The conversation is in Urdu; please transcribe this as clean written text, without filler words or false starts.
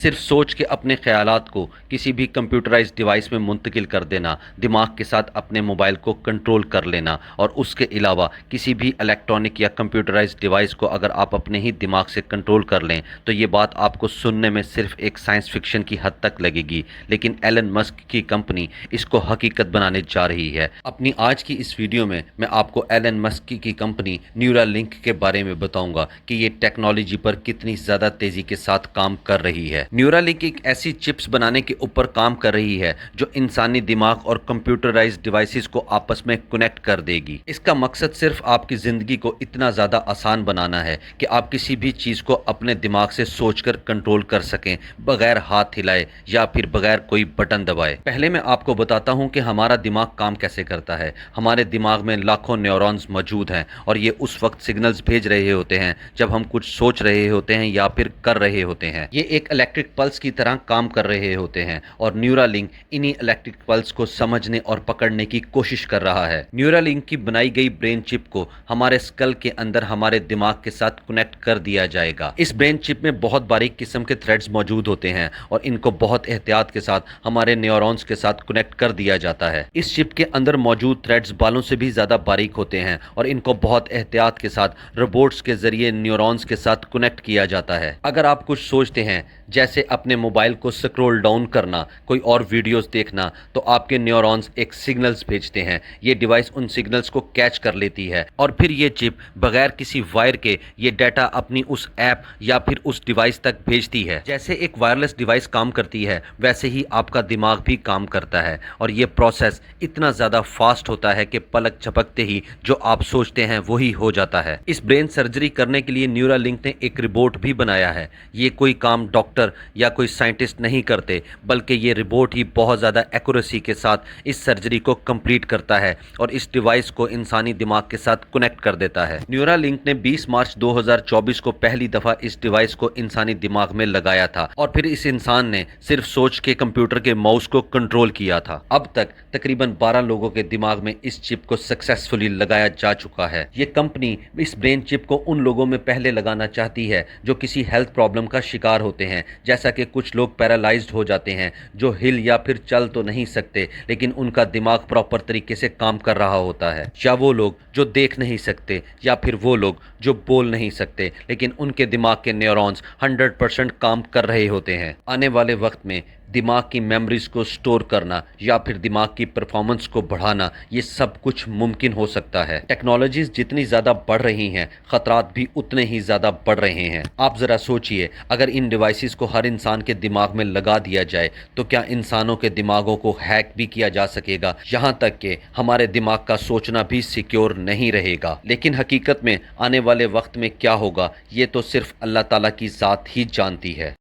صرف سوچ کے اپنے خیالات کو کسی بھی کمپیوٹرائز ڈیوائس میں منتقل کر دینا، دماغ کے ساتھ اپنے موبائل کو کنٹرول کر لینا، اور اس کے علاوہ کسی بھی الیکٹرانک یا کمپیوٹرائز ڈیوائس کو اگر آپ اپنے ہی دماغ سے کنٹرول کر لیں تو یہ بات آپ کو سننے میں صرف ایک سائنس فکشن کی حد تک لگے گی، لیکن ایلن مسک کی کمپنی اس کو حقیقت بنانے جا رہی ہے۔ اپنی آج کی اس ویڈیو میں آپ کو ایلن مسک کی کمپنی نیورا لنک کے بارے میں بتاؤں گا کہ یہ ٹیکنالوجی پر کتنی زیادہ تیزی کے ساتھ کام کر رہی ہے۔ نیورا لنک ایک ایسی چپس بنانے کے اوپر کام کر رہی ہے جو انسانی دماغ اور کمپیوٹرائز ڈیوائسز کو آپس میں کنیکٹ کر دے گی۔ اس کا مقصد صرف آپ کی زندگی کو اتنا زیادہ آسان بنانا ہے کہ آپ کسی بھی چیز کو اپنے دماغ سے سوچ کر کنٹرول کر سکیں، بغیر ہاتھ ہلائے یا پھر بغیر کوئی بٹن دبائے۔ پہلے میں آپ کو بتاتا ہوں کہ ہمارا دماغ کام کیسے کرتا ہے۔ ہمارے دماغ میں لاکھوں نیورونز موجود ہیں اور یہ اس وقت سگنلز بھیج رہے ہوتے ہیں جب ہم کچھ سوچ رہے ہوتے ہیں یا پھر کر رہے ہوتے ہیں۔ یہ ایک الیکٹرک پلس کی طرح کام کر رہے ہوتے ہیں اور نیورا لنک انہی الیکٹرک پلس کو سمجھنے اور پکڑنے کی کوشش کر رہا ہے۔ نیورا لنک کی بنائی گئی برین چپ کو ہمارے اسکل کے اندر ہمارے دماغ کے ساتھ کنیکٹ کر دیا جائے گا۔ اس برین چپ میں بہت باریک قسم کے تھریڈز موجود ہوتے ہیں اور ان کو بہت احتیاط کے ساتھ ہمارے نیورونز کے ساتھ کنیکٹ کر دیا جاتا ہے۔ اس چپ کے اندر موجود تھریڈز بالوں سے بھی زیادہ باریک ہوتے ہیں اور ان کو بہت احتیاط کے ساتھ روبوٹس کے ذریعے نیورونز کے ساتھ کنیکٹ کیا جاتا ہے۔ اگر آپ کچھ سوچتے ہیں جیسے اپنے موبائل کو سکرول ڈاؤن کرنا، کوئی اور ویڈیوز دیکھنا، تو آپ کے نیورونز ایک سگنلز بھیجتے ہیں۔ یہ ڈیوائس ان سگنلز کو کیچ کر لیتی ہے اور پھر یہ چپ بغیر کسی وائر کے یہ ڈیٹا اپنی اس ایپ یا پھر اس ڈیوائس تک بھیجتی ہے۔ جیسے ایک وائرلیس ڈیوائس کام کرتی ہے ویسے ہی آپ کا دماغ بھی کام کرتا ہے، اور یہ پروسیس اتنا زیادہ فاسٹ ہوتا ہے کہ پلک جھپکتے ہی جو آپ سوچتے ہیں وہی ہو جاتا ہے۔ اس برین سرجری کرنے کے لیے نیورا لنک نے ایک روبوٹ بھی بنایا ہے۔ یہ کوئی کام ڈاکٹر یا کوئی سائنٹسٹ نہیں کرتے، بلکہ یہ روبوٹ ہی بہت زیادہ ایکوریسی کے ساتھ اس سرجری کو کمپلیٹ کرتا ہے اور اس ڈیوائس کو انسانی دماغ کے ساتھ کنیکٹ کر دیتا ہے۔ نیورا لنک نے 20 مارچ 2024 کو پہلی دفعہ اس ڈیوائس کو انسانی دماغ میں لگایا تھا اور پھر اس انسان نے صرف سوچ کے کمپیوٹر کے ماؤس کو کنٹرول کیا تھا۔ اب تک تقریباً 12 لوگوں کے دماغ میں اس چپ کو سکسیسفلی لگایا جا چکا ہے۔ یہ کمپنی اس برین چپ کو ان لوگوں میں پہلے لگانا چاہتی ہے جو کسی ہیلتھ پرابلم کا شکار ہوتے ہیں، جیسا کہ کچھ لوگ پیرالائزڈ ہو جاتے ہیں جو ہل یا پھر چل تو نہیں سکتے لیکن ان کا دماغ پراپر طریقے سے کام کر رہا ہوتا ہے، یا وہ لوگ جو دیکھ نہیں سکتے، یا پھر وہ لوگ جو بول نہیں سکتے لیکن ان کے دماغ کے نیورونز 100% کام کر رہے ہوتے ہیں۔ آنے والے وقت میں دماغ کی میموریز کو سٹور کرنا یا پھر دماغ کی پرفارمنس کو بڑھانا، یہ سب کچھ ممکن ہو سکتا ہے۔ ٹیکنالوجیز جتنی زیادہ بڑھ رہی ہیں، خطرات بھی اتنے ہی زیادہ بڑھ رہے ہیں۔ آپ ذرا سوچئے، اگر ان ڈیوائسز کو ہر انسان کے دماغ میں لگا دیا جائے تو کیا انسانوں کے دماغوں کو ہیک بھی کیا جا سکے گا، یہاں تک کہ ہمارے دماغ کا سوچنا بھی سیکیور نہیں رہے گا۔ لیکن حقیقت میں آنے والے وقت میں کیا ہوگا یہ تو صرف اللہ تعالیٰ کی ذات ہی جانتی ہے۔